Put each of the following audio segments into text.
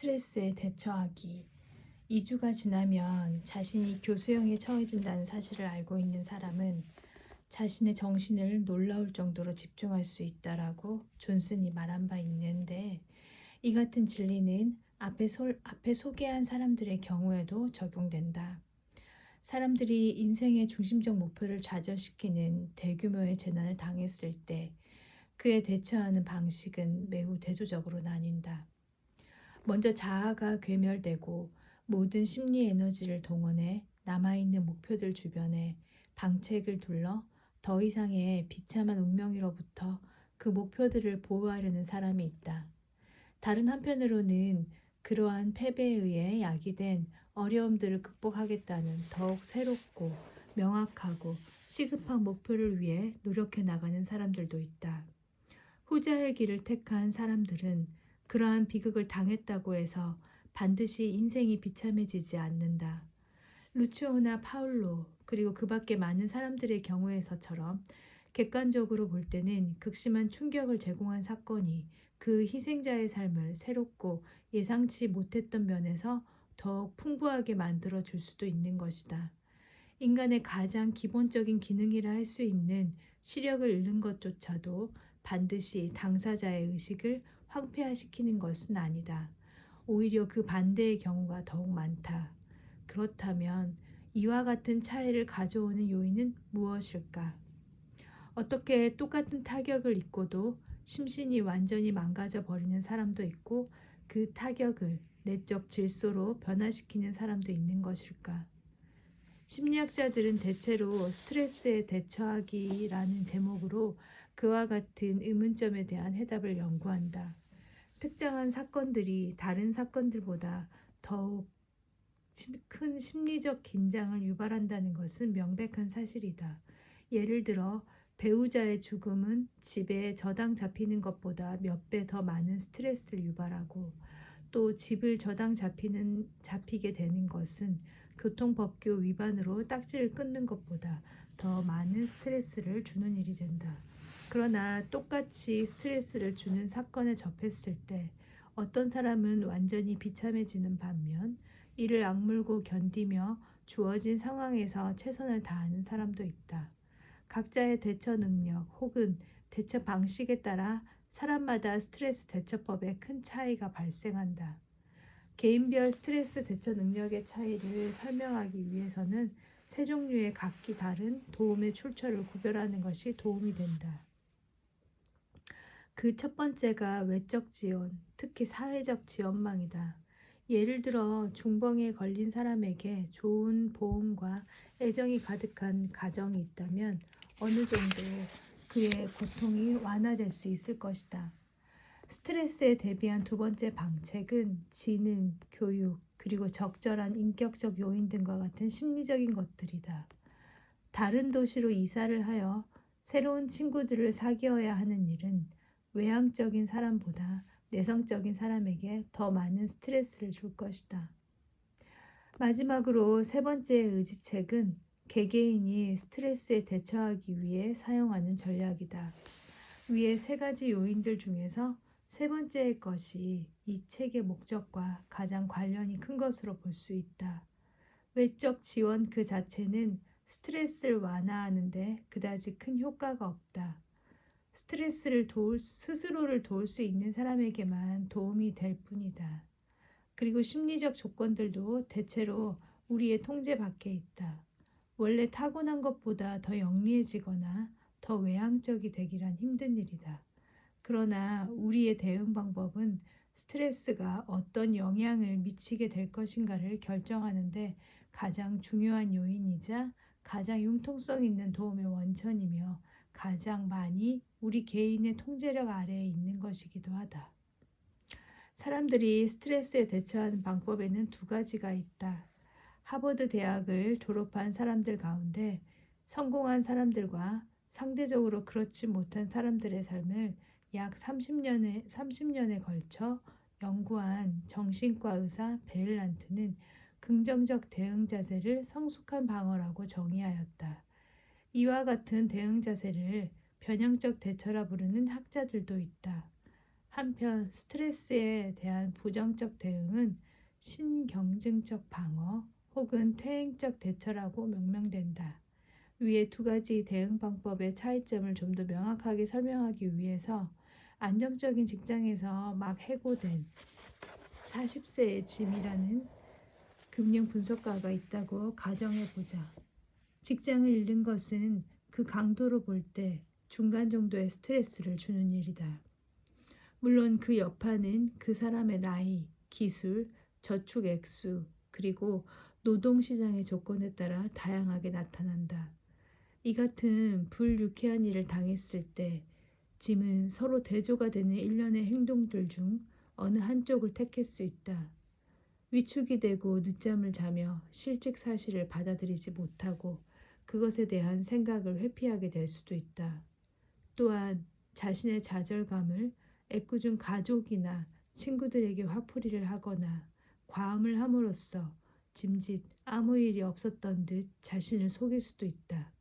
스트레스에 대처하기. 2주가 지나면 자신이 교수형에 처해진다는 사실을 알고 있는 사람은 자신의 정신을 놀라울 정도로 집중할 수 있다라고 존슨이 말한 바 있는데, 이 같은 진리는 앞에 소개한 사람들의 경우에도 적용된다. 사람들이 인생의 중심적 목표를 좌절시키는 대규모의 재난을 당했을 때 그에 대처하는 방식은 매우 대조적으로 나뉜다. 먼저 자아가 괴멸되고 모든 심리 에너지를 동원해 남아있는 목표들 주변에 방책을 둘러 더 이상의 비참한 운명으로부터 그 목표들을 보호하려는 사람이 있다. 다른 한편으로는 그러한 패배에 의해 야기된 어려움들을 극복하겠다는 더욱 새롭고 명확하고 시급한 목표를 위해 노력해 나가는 사람들도 있다. 후자의 길을 택한 사람들은 그러한 비극을 당했다고 해서 반드시 인생이 비참해지지 않는다. 루치오나 파울로 그리고 그 밖에 많은 사람들의 경우에서처럼 객관적으로 볼 때는 극심한 충격을 제공한 사건이 그 희생자의 삶을 새롭고 예상치 못했던 면에서 더욱 풍부하게 만들어 줄 수도 있는 것이다. 인간의 가장 기본적인 기능이라 할 수 있는 시력을 잃는 것조차도 반드시 당사자의 의식을 황폐화시키는 것은 아니다. 오히려 그 반대의 경우가 더욱 많다. 그렇다면 이와 같은 차이를 가져오는 요인은 무엇일까? 어떻게 똑같은 타격을 입고도 심신이 완전히 망가져 버리는 사람도 있고 그 타격을 내적 질소로 변화시키는 사람도 있는 것일까? 심리학자들은 대체로 스트레스에 대처하기라는 제목으로 그와 같은 의문점에 대한 해답을 연구한다. 특정한 사건들이 다른 사건들보다 더욱 큰 심리적 긴장을 유발한다는 것은 명백한 사실이다. 예를 들어 배우자의 죽음은 집에 저당 잡히는 것보다 몇 배 더 많은 스트레스를 유발하고, 또 집을 저당 잡히게 되는 것은 교통법규 위반으로 딱지를 끊는 것보다 더 많은 스트레스를 주는 일이 된다. 그러나 똑같이 스트레스를 주는 사건에 접했을 때 어떤 사람은 완전히 비참해지는 반면 이를 악물고 견디며 주어진 상황에서 최선을 다하는 사람도 있다. 각자의 대처 능력 혹은 대처 방식에 따라 사람마다 스트레스 대처법에 큰 차이가 발생한다. 개인별 스트레스 대처 능력의 차이를 설명하기 위해서는 세 종류의 각기 다른 도움의 출처를 구별하는 것이 도움이 된다. 그 첫 번째가 외적 지원, 특히 사회적 지원망이다. 예를 들어 중병에 걸린 사람에게 좋은 보험과 애정이 가득한 가정이 있다면 어느 정도 그의 고통이 완화될 수 있을 것이다. 스트레스에 대비한 두 번째 방책은 지능, 교육, 그리고 적절한 인격적 요인 등과 같은 심리적인 것들이다. 다른 도시로 이사를 하여 새로운 친구들을 사귀어야 하는 일은 외향적인 사람보다 내성적인 사람에게 더 많은 스트레스를 줄 것이다. 마지막으로 세 번째의 의지책은 개개인이 스트레스에 대처하기 위해 사용하는 전략이다. 위의 세 가지 요인들 중에서 세 번째의 것이 이 책의 목적과 가장 관련이 큰 것으로 볼 수 있다. 외적 지원 그 자체는 스트레스를 완화하는데 그다지 큰 효과가 없다. 스스로를 도울 수 있는 사람에게만 도움이 될 뿐이다. 그리고 심리적 조건들도 대체로 우리의 통제 밖에 있다. 원래 타고난 것보다 더 영리해지거나 더 외향적이 되기란 힘든 일이다. 그러나 우리의 대응 방법은 스트레스가 어떤 영향을 미치게 될 것인가를 결정하는데 가장 중요한 요인이자 가장 융통성 있는 도움의 원천이며 가장 많이 우리 개인의 통제력 아래에 있는 것이기도 하다. 사람들이 스트레스에 대처하는 방법에는 두 가지가 있다. 하버드 대학을 졸업한 사람들 가운데 성공한 사람들과 상대적으로 그렇지 못한 사람들의 삶을 약 30년에 걸쳐 연구한 정신과 의사 베일란트는 긍정적 대응 자세를 성숙한 방어라고 정의하였다. 이와 같은 대응 자세를 변형적 대처라 부르는 학자들도 있다. 한편 스트레스에 대한 부정적 대응은 신경증적 방어 혹은 퇴행적 대처라고 명명된다. 위의 두 가지 대응 방법의 차이점을 좀 더 명확하게 설명하기 위해서 안정적인 직장에서 막 해고된 40세의 짐이라는 금융 분석가가 있다고 가정해 보자. 직장을 잃는 것은 그 강도로 볼 때 중간 정도의 스트레스를 주는 일이다. 물론 그 여파는 그 사람의 나이, 기술, 저축 액수, 그리고 노동시장의 조건에 따라 다양하게 나타난다. 이 같은 불유쾌한 일을 당했을 때 짐은 서로 대조가 되는 일련의 행동들 중 어느 한쪽을 택할 수 있다. 위축이 되고 늦잠을 자며 실직 사실을 받아들이지 못하고 그것에 대한 생각을 회피하게 될 수도 있다. 또한 자신의 좌절감을 애꿎은 가족이나 친구들에게 화풀이를 하거나 과음을 함으로써 짐짓 아무 일이 없었던 듯 자신을 속일 수도 있다.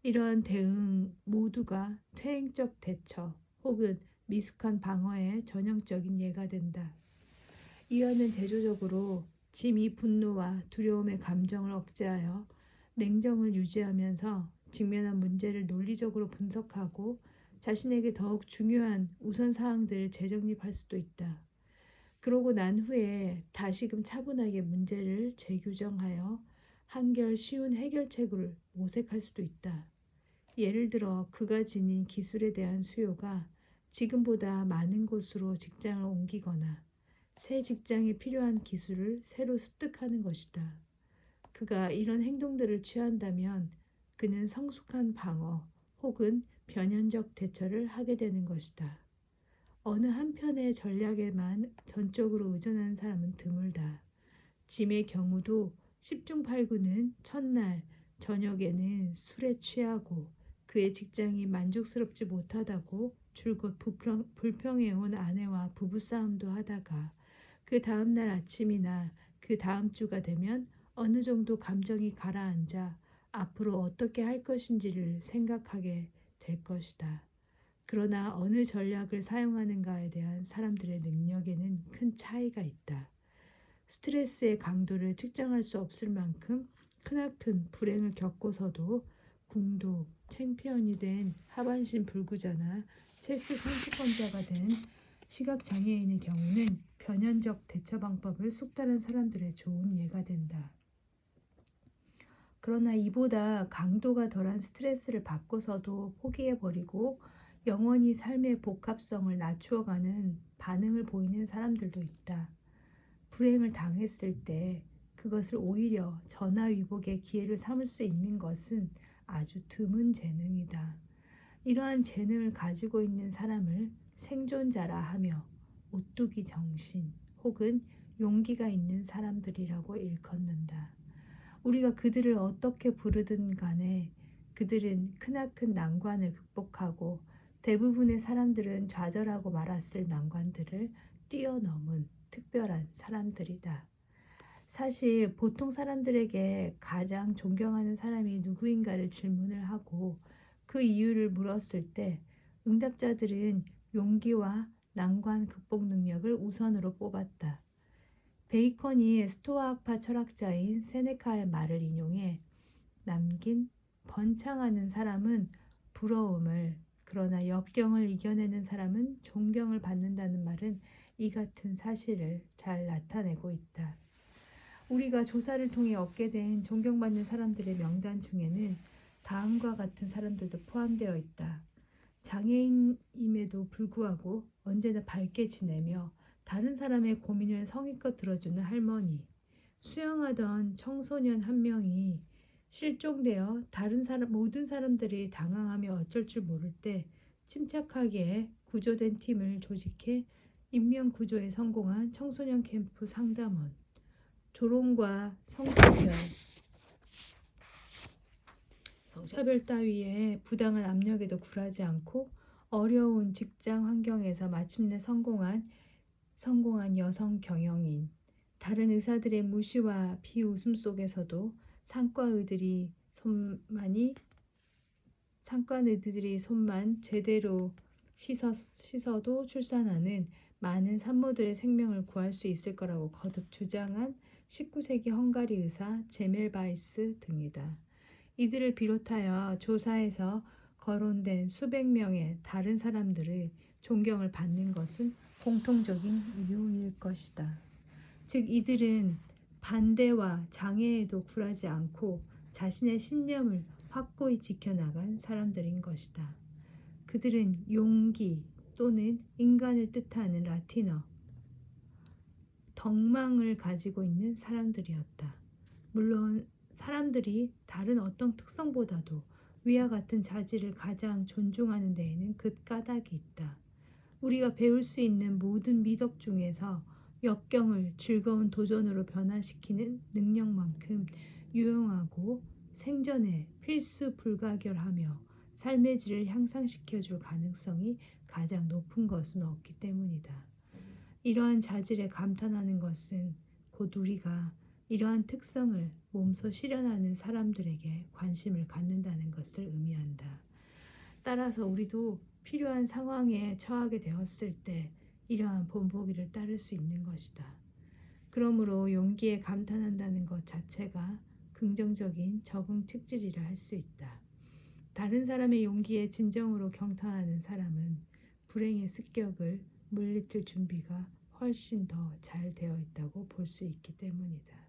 이러한 대응 모두가 퇴행적 대처 혹은 미숙한 방어의 전형적인 예가 된다. 이와는 대조적으로 짐이 분노와 두려움의 감정을 억제하여 냉정을 유지하면서 직면한 문제를 논리적으로 분석하고 자신에게 더욱 중요한 우선 사항들을 재정립할 수도 있다. 그러고 난 후에 다시금 차분하게 문제를 재규정하여 한결 쉬운 해결책을 모색할 수도 있다. 예를 들어 그가 지닌 기술에 대한 수요가 지금보다 많은 곳으로 직장을 옮기거나 새 직장에 필요한 기술을 새로 습득하는 것이다. 그가 이런 행동들을 취한다면 그는 성숙한 방어 혹은 변연적 대처를 하게 되는 것이다. 어느 한편의 전략에만 전적으로 의존하는 사람은 드물다. 짐의 경우도 10중 8구는 첫날 저녁에는 술에 취하고 그의 직장이 만족스럽지 못하다고 줄곧 불평해온 아내와 부부싸움도 하다가 그 다음날 아침이나 그 다음 주가 되면 어느 정도 감정이 가라앉아 앞으로 어떻게 할 것인지를 생각하게 될 것이다. 그러나 어느 전략을 사용하는가에 대한 사람들의 능력에는 큰 차이가 있다. 스트레스의 강도를 측정할 수 없을 만큼 크나큰 불행을 겪고서도 궁도 챔피언이 된 하반신 불구자나 체스 선수권자가 된 시각장애인의 경우는 변연적 대처 방법을 숙달한 사람들의 좋은 예가 된다. 그러나 이보다 강도가 덜한 스트레스를 받고서도 포기해버리고 영원히 삶의 복합성을 낮추어가는 반응을 보이는 사람들도 있다. 불행을 당했을 때 그것을 오히려 전화위복의 기회를 삼을 수 있는 것은 아주 드문 재능이다. 이러한 재능을 가지고 있는 사람을 생존자라 하며 오뚜기 정신 혹은 용기가 있는 사람들이라고 일컫는다. 우리가 그들을 어떻게 부르든 간에 그들은 크나큰 난관을 극복하고 대부분의 사람들은 좌절하고 말았을 난관들을 뛰어넘은 특별한 사람들이다. 사실 보통 사람들에게 가장 존경하는 사람이 누구인가를 질문을 하고 그 이유를 물었을 때 응답자들은 용기와 난관 극복 능력을 우선으로 뽑았다. 베이컨이 스토아학파 철학자인 세네카의 말을 인용해 남긴 번창하는 사람은 부러움을 그러나 역경을 이겨내는 사람은 존경을 받는다는 말은 이 같은 사실을 잘 나타내고 있다. 우리가 조사를 통해 얻게 된 존경받는 사람들의 명단 중에는 다음과 같은 사람들도 포함되어 있다. 장애인임에도 불구하고 언제나 밝게 지내며 다른 사람의 고민을 성의껏 들어주는 할머니, 수영하던 청소년 한 명이 실종되어 모든 사람들이 당황하며 어쩔 줄 모를 때 침착하게 구조된 팀을 조직해 인명 구조에 성공한 청소년 캠프 상담원, 조롱과 성차별 따위의 부당한 압력에도 굴하지 않고 어려운 직장 환경에서 마침내 성공한 여성 경영인, 다른 의사들의 무시와 비웃음 속에서도 상과의들이 손만 제대로 씻어도 출산하는 많은 산모들의 생명을 구할 수 있을 거라고 거듭 주장한 19세기 헝가리 의사 제멜바이스 등이다. 이들을 비롯하여 조사에서 거론된 수백 명의 다른 사람들의 존경을 받는 것은 공통적인 이유일 것이다. 즉 이들은 반대와 장애에도 굴하지 않고 자신의 신념을 확고히 지켜나간 사람들인 것이다. 그들은 용기 또는 인간을 뜻하는 라틴어 덕망을 가지고 있는 사람들이었다. 물론 사람들이 다른 어떤 특성보다도 위와 같은 자질을 가장 존중하는 데에는 그 까닭이 있다. 우리가 배울 수 있는 모든 미덕 중에서 역경을 즐거운 도전으로 변화시키는 능력만큼 유용하고 생존에 필수 불가결하며 삶의 질을 향상시켜줄 가능성이 가장 높은 것은 없기 때문이다. 이러한 자질에 감탄하는 것은 곧 우리가 이러한 특성을 몸소 실현하는 사람들에게 관심을 갖는다는 것을 의미한다. 따라서 우리도 필요한 상황에 처하게 되었을 때 이러한 본보기를 따를 수 있는 것이다. 그러므로 용기에 감탄한다는 것 자체가 긍정적인 적응 특질이라 할 수 있다. 다른 사람의 용기에 진정으로 경탄하는 사람은 불행의 습격을 물리칠 준비가 훨씬 더 잘 되어 있다고 볼 수 있기 때문이다.